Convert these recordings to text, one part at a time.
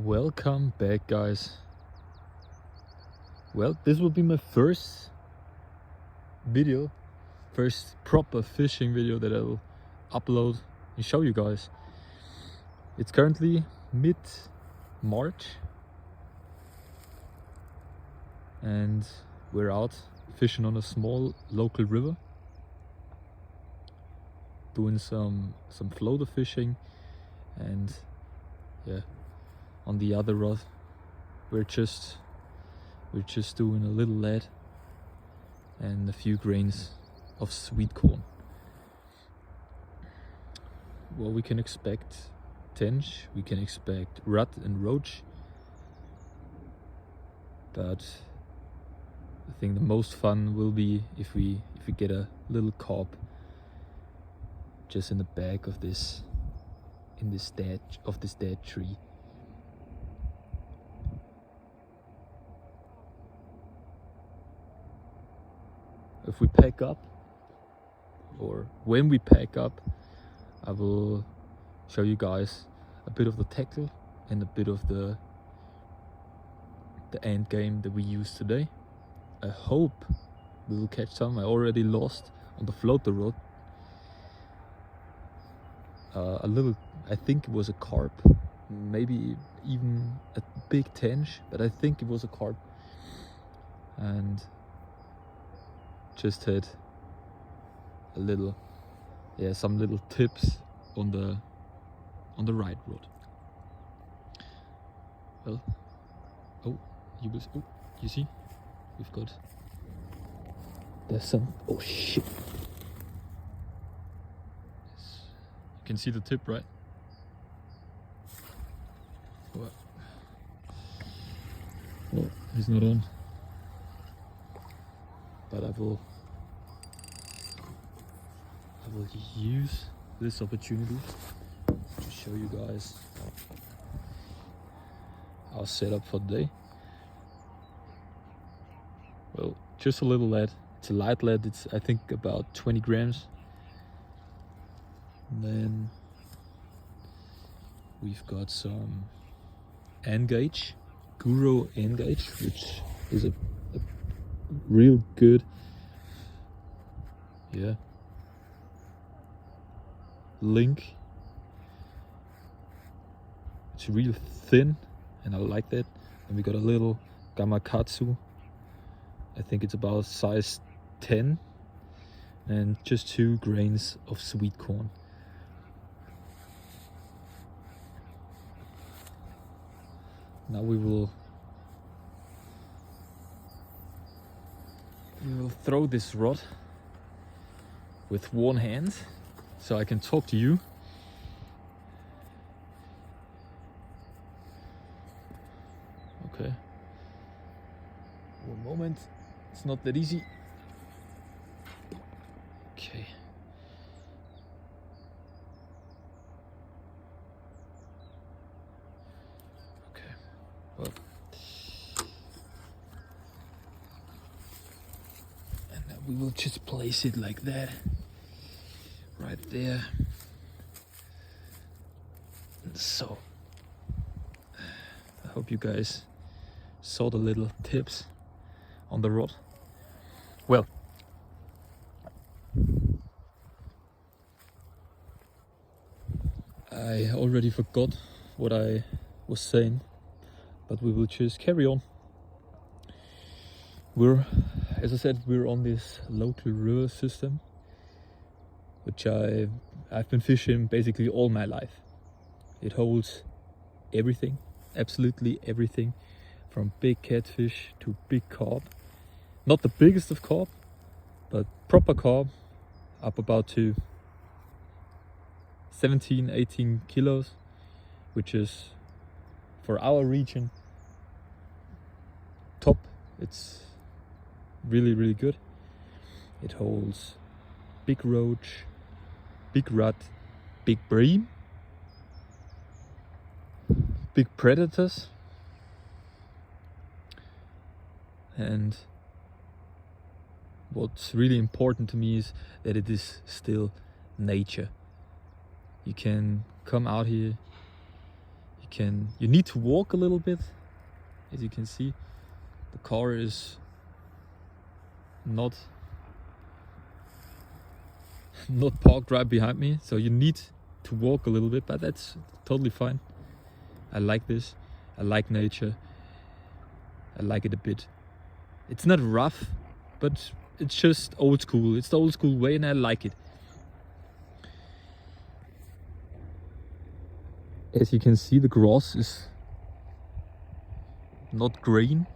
Welcome back, guys. Well, this will be my first proper fishing video that I'll upload and show you guys. It's currently mid-March and we're out fishing on a small local river, doing some floater fishing, and yeah, on the other rod we're just doing a little lead and a few grains of sweet corn. Well, we can expect tench, we can expect rat and roach, but I think the most fun will be if we get a little carp just in the back of this dead tree. If we pack up, or when we pack up, I will show you guys a bit of the tackle and a bit of the end game that we used today. I hope we will catch some. I already lost on the floater rod a little, I think it was a carp, maybe even a big tench, but I think it was a carp, and just had a little, some little tips on the right rod. Well, you see, we've got, there's some, oh shit. Yes. You can see the tip, right? What? Well, he's not on. But I will use this opportunity to show you guys our setup for the day. Well, just a little lead. It's a light lead. It's, I think, about 20 grams. And then we've got some N-gauge, Guru N-gauge, which is a real good, link. It's real thin and I like that. And we got a little Gamakatsu, I think it's about size 10, and just 2 grains of sweet corn. Now we will throw this rod with one hand so I can talk to you. Okay. One moment. It's not that easy. Okay. Okay. Well. We will just place it like that, right there. So, I hope you guys saw the little tips on the rod. Well, I already forgot what I was saying, but we will just carry on. As I said, we're on this local river system, which I've been fishing basically all my life. It holds everything, absolutely everything, from big catfish to big carp. Not the biggest of carp, but proper carp, up about to 17, 18 kilos, which is, for our region, top. It's really, really good. It holds big roach, big rat, big bream, big predators, and what's really important to me is that it is still nature. You can come out here, You need to walk a little bit. As you can see, the car is not parked right behind me, so you need to walk a little bit, but that's totally fine. I like this. I like nature. I like it a bit. It's not rough, but it's just old school. It's the old school way, and I like it. As you can see, the grass is not green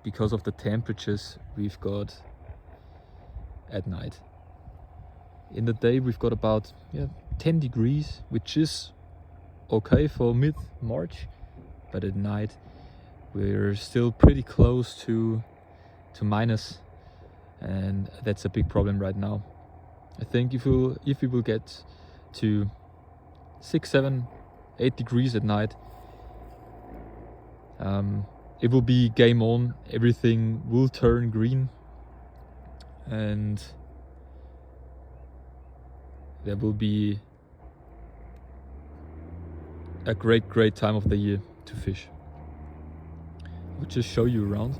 because of the temperatures we've got at night. In the day we've got about 10 degrees, which is okay for mid-March, but at night we're still pretty close to minus, and that's a big problem right now. I think if we will get to 6, 7, 8 degrees at night, it will be game on. Everything will turn green, and there will be a great time of the year to fish. I'll just show you around.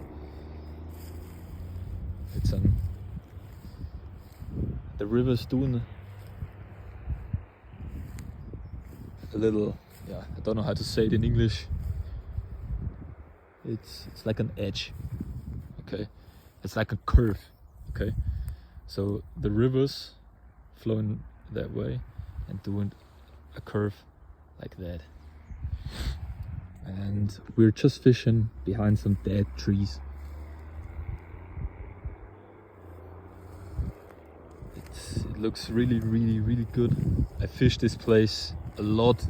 It's the river's doing a little, I don't know how to say it in English. It's like an edge, okay? It's like a curve, okay? So the river's flowing that way and doing a curve like that. And we're just fishing behind some dead trees. It looks really good. I fished this place a lot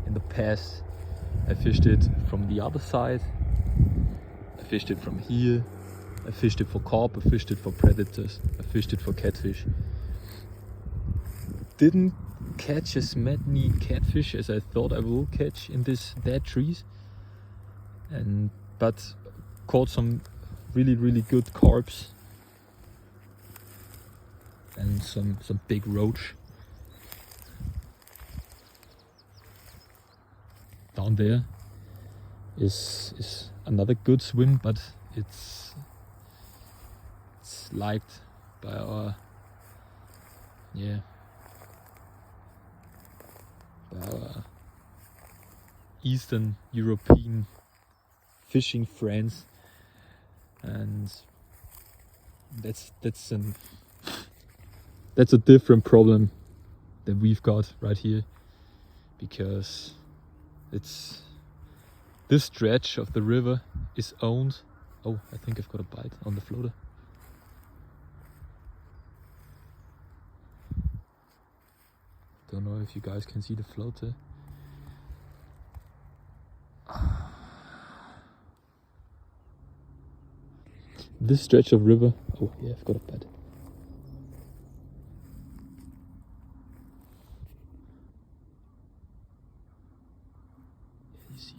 in the past. I fished it from the other side. I fished it from here. I fished it for carp. I fished it for predators. I fished it for catfish. Didn't catch as many catfish as I thought I will catch in these dead trees, but caught some really good carps and some big roach. Down there is another good swim, but it's liked by our Eastern European fishing friends, and that's a different problem that we've got right here, because this stretch of the river is owned. Oh, I think I've got a bite on the floater. Don't know if you guys can see the floater. This stretch of river. Oh yeah, I've got a bite. You see.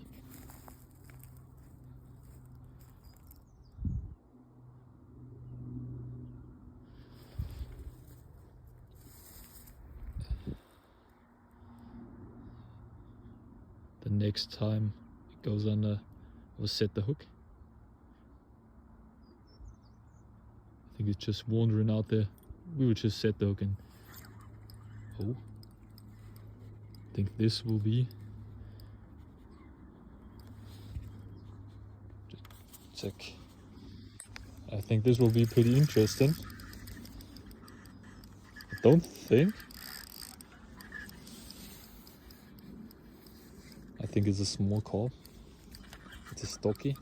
The next time it goes under, we'll set the hook. I think it's just wandering out there. We will just set the hook and I think this will be check. I think this will be pretty interesting. I don't think. I think it's a small carp. It's a stocky.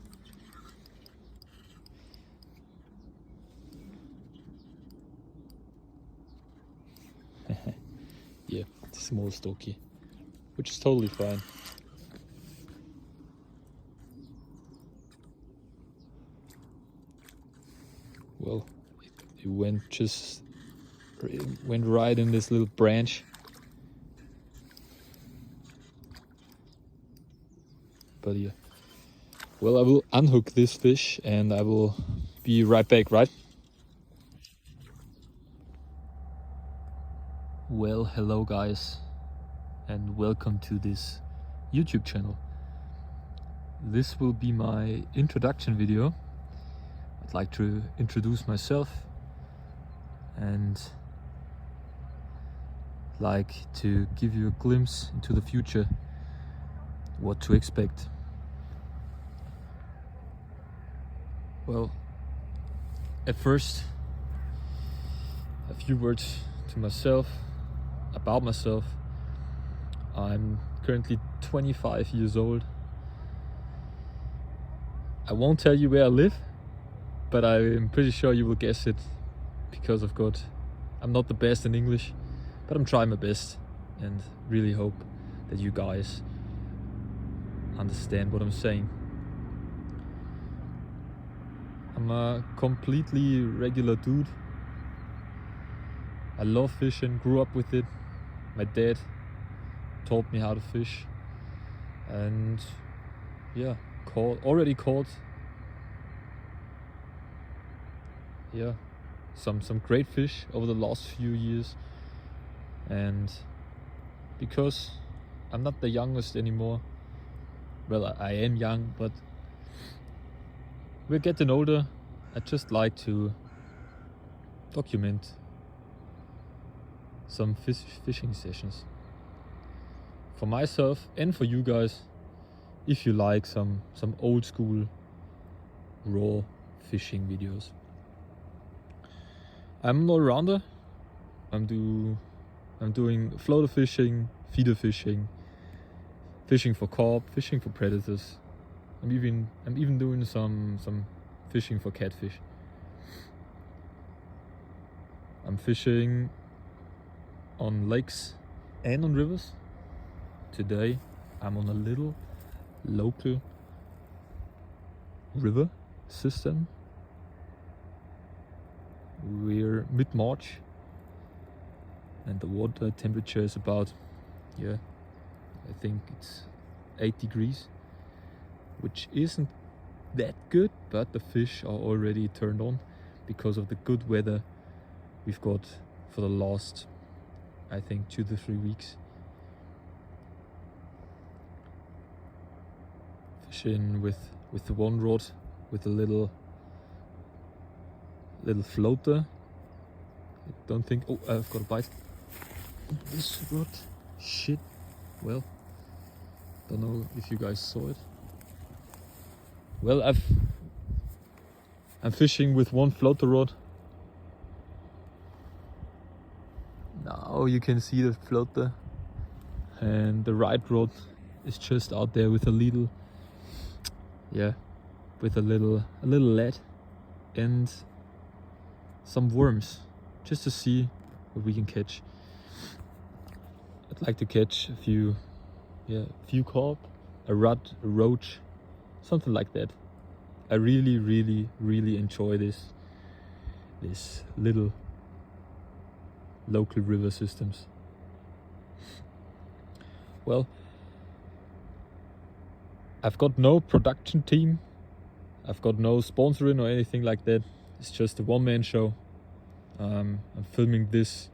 Yeah, it's a small stocky, which is totally fine. Well, it went right in this little branch. But yeah. Well, I will unhook this fish and I will be right back, right? Well, hello guys. and welcome to this YouTube channel. This will be my introduction video. I'd like to introduce myself and like to give you a glimpse into the future, what to expect. Well, at first, a few words to myself, about myself. I'm currently 25 years old. I won't tell you where I live, but I'm pretty sure you will guess it because of God. I'm not the best in English, but I'm trying my best and really hope that you guys understand what I'm saying. I'm a completely regular dude. I love fishing, grew up with it. My dad taught me how to fish, and yeah, already caught some great fish over the last few years. And because I'm not the youngest anymore, well, I am young, but we're getting older. I just like to document some fishing sessions for myself and for you guys, if you like some old school raw fishing videos. I'm an all-rounder. I'm doing floater fishing, feeder fishing, fishing for carp, fishing for predators. I'm even doing some fishing for catfish. I'm fishing on lakes and on rivers. Today I'm on a little local river system. We're mid-March and the water temperature is about, I think it's 8 degrees, which isn't that good, but the fish are already turned on because of the good weather we've got for the last, I think, 2 to 3 weeks. Fishing with the one rod, with a little floater. I don't think, oh, I've got a bite. This rod, shit. Well, don't know if you guys saw it. Well, I'm fishing with one floater rod. Now you can see the floater, and the right rod is just out there with a little, with a little lead and some worms, just to see what we can catch. I'd like to catch a few carp, a rudd, a roach, something like that. I really enjoy this little local river systems. Well, I've got no production team. I've got no sponsoring or anything like that. It's just a one-man show. I'm filming this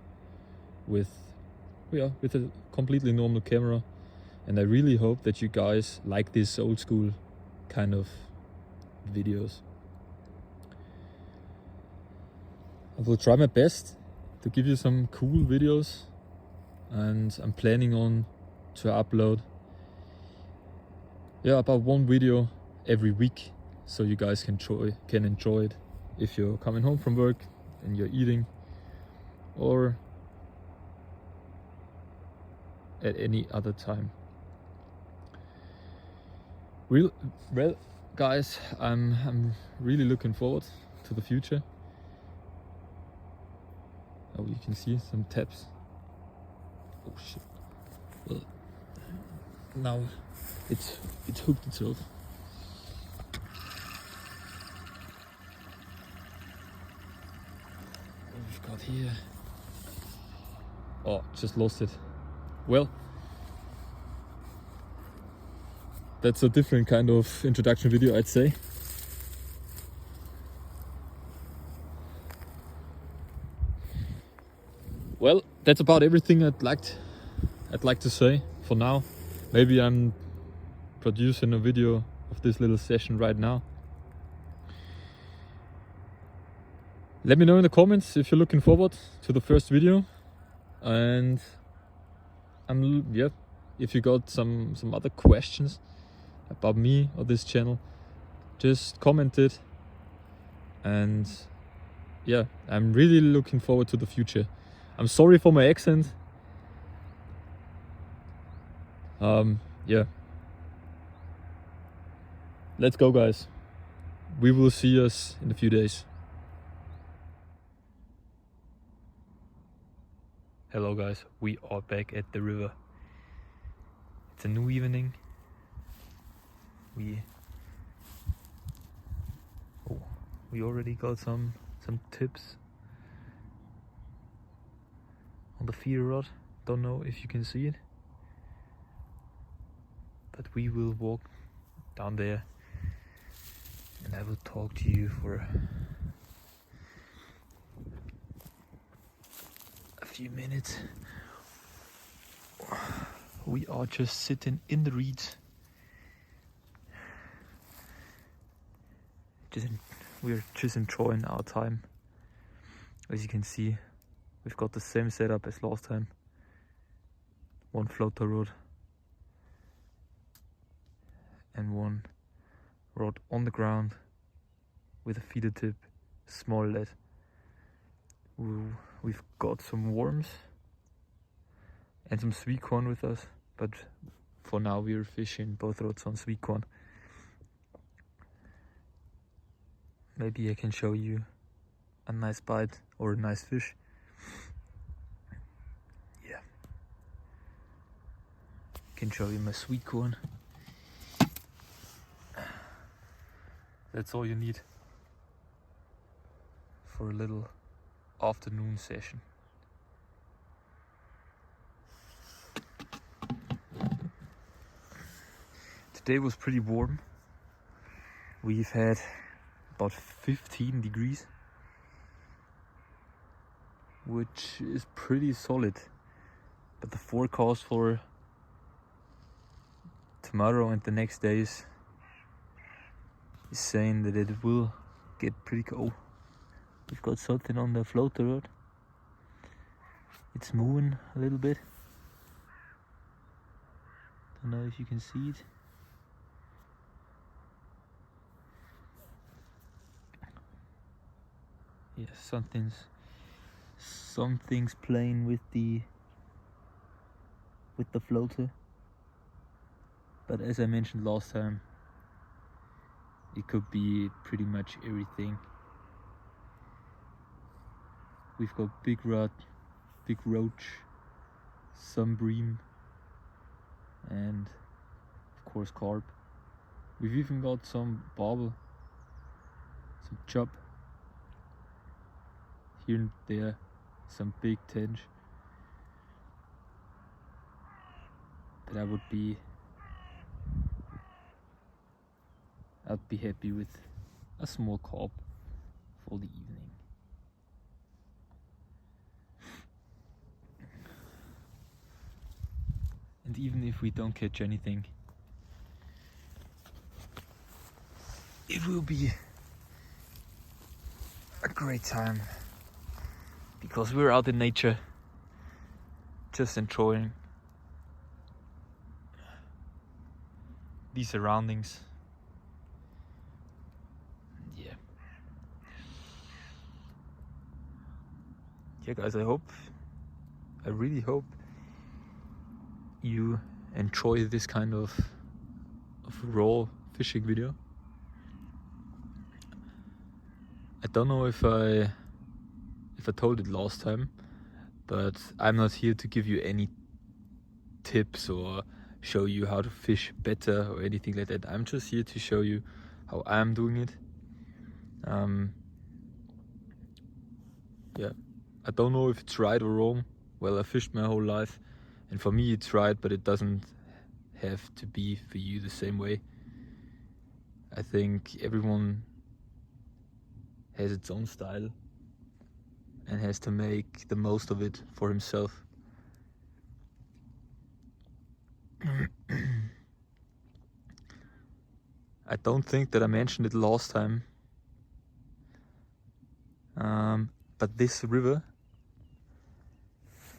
with a completely normal camera, and I really hope that you guys like this old school kind of videos. I will try my best to give you some cool videos, and I'm planning on to upload about one video every week, so you guys can enjoy it if you're coming home from work and you're eating, or at any other time. Well, guys, I'm really looking forward to the future. Oh, you can see some taps. Oh shit. Well, now it's hooked itself. What we've got here. Oh, just lost it. Well, that's a different kind of introduction video, I'd say. Well, that's about everything I'd I'd like to say for now. Maybe I'm producing a video of this little session right now. Let me know in the comments if you're looking forward to the first video, and if you got some other questions about me or this channel, just comment it. And yeah, I'm really looking forward to the future. I'm sorry for my accent. Yeah, let's go, guys. We will see us in a few days. Hello guys, we are back at the river. It's a new evening. We already got some tips on the feeder rod. Don't know if you can see it, but we will walk down there and I will talk to you for a few minutes. We are just sitting in the reeds. We're just enjoying our time. As you can see, we've got the same setup as last time. One floater rod and one rod on the ground with a feeder tip, small lead. We've got some worms and some sweet corn with us, but for now we're fishing both rods on sweet corn. Maybe I can show you a nice bite or a nice fish. Yeah, can show you my sweet corn. That's all you need for a little afternoon session. Today was pretty warm. We've had about 15 degrees, which is pretty solid. But the forecast for tomorrow and the next days is saying that it will get pretty cold. We've got something on the floater rod. It's moving a little bit. Don't know if you can see it. Yeah, something's playing with the floater. But as I mentioned last time, it could be pretty much everything. We've got big rod, big roach, some bream, and of course carp. We've even got some barbel, some chub. Here and there, some big tench. But I'd be happy with a small carp for the evening. And even if we don't catch anything, it will be a great time, because we're out in nature, just enjoying these surroundings. Yeah guys, I really hope you enjoy this kind of raw fishing video. I don't know if I told it last time, but I'm not here to give you any tips or show you how to fish better or anything like that. I'm just here to show you how I'm doing it. Yeah, I don't know if it's right or wrong. Well, I fished my whole life, and for me it's right, but it doesn't have to be for you the same way. I think everyone has its own style and has to make the most of it for himself. I don't think that I mentioned it last time, but this river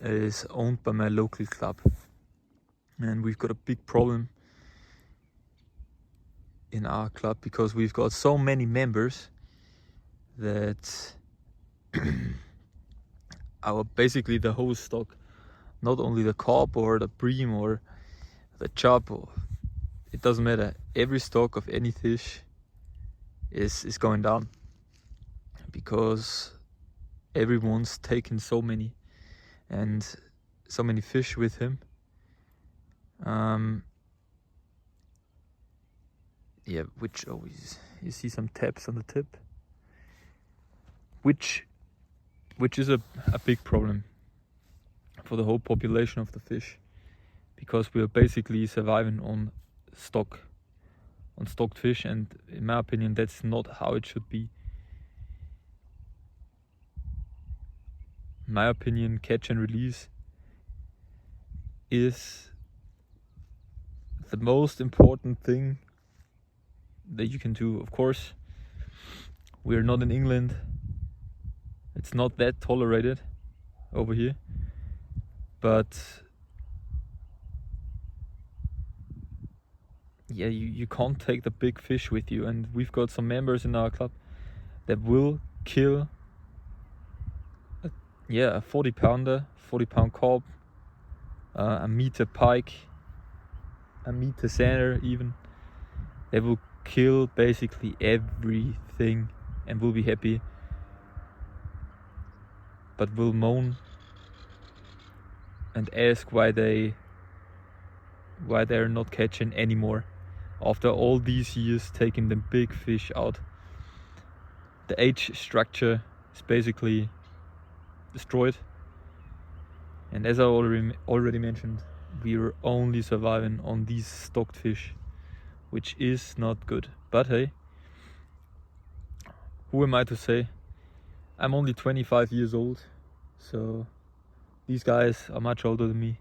is owned by my local club, and we've got a big problem in our club because we've got so many members that basically the whole stock, not only the Carp or the Bream or the Chub, or it doesn't matter, every stock of any fish is going down because everyone's taken so many fish with him. Yeah, which always, you see some taps on the tip, which is a big problem for the whole population of the fish, because we are basically surviving on stocked fish, and in my opinion that's not how it should be. In my opinion, catch and release is the most important thing that you can do. Of course, we're not in England, it's not that tolerated over here, but yeah, you can't take the big fish with you, and we've got some members in our club that will kill a 40 pound carp, a meter pike, a meter sander even. They will kill basically everything and will be happy, but will moan and ask why they're not catching anymore after all these years taking the big fish out. The age structure is basically destroyed, and as I already mentioned, we are only surviving on these stocked fish, which is not good. But hey, who am I to say? I'm only 25 years old, so these guys are much older than me.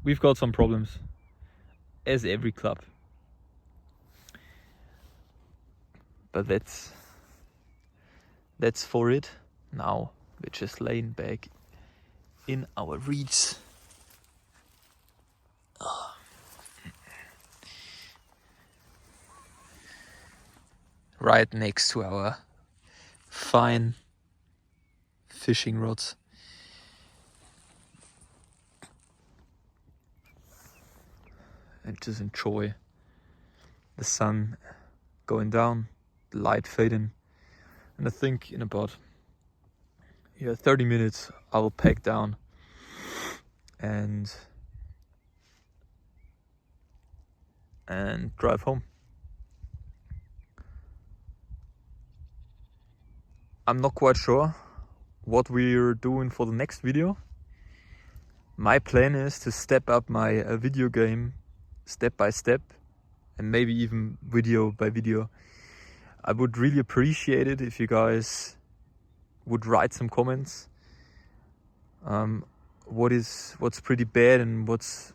We've got some problems, as every club, but that's for it. Now we're just laying back in our reeds. Right next to our fine fishing rods. And just enjoy the sun going down, the light fading. And I think in about 30 minutes I will pack down and drive home. I'm not quite sure what we're doing for the next video. My plan is to step up my video game step by step, and maybe even video by video. I would really appreciate it if you guys would write some comments. What's pretty bad and what's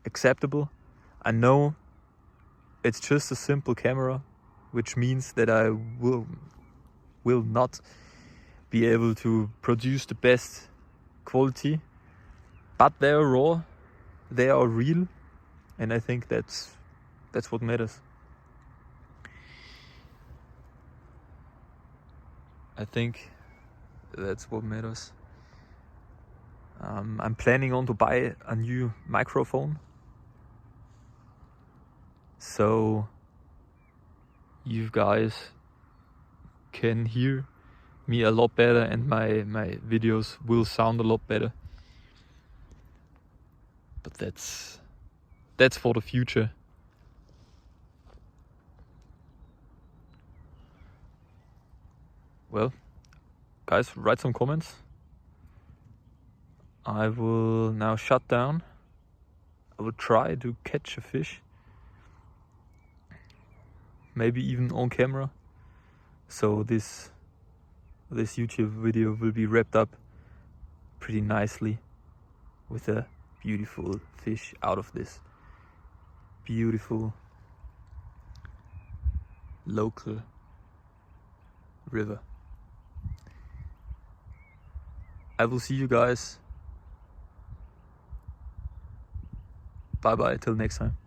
acceptable. I know it's just a simple camera, which means that I will not be able to produce the best quality, but they are raw, they are real, and I think that's what matters. I think that's what matters. I'm planning on to buy a new microphone, so you guys can hear me a lot better and my videos will sound a lot better. But that's for the future. Well, guys, write some comments. I will now shut down. I will try to catch a fish, maybe even on camera, so this YouTube video will be wrapped up pretty nicely with a beautiful fish out of this. beautiful local river. I will see you guys. Bye bye till next time.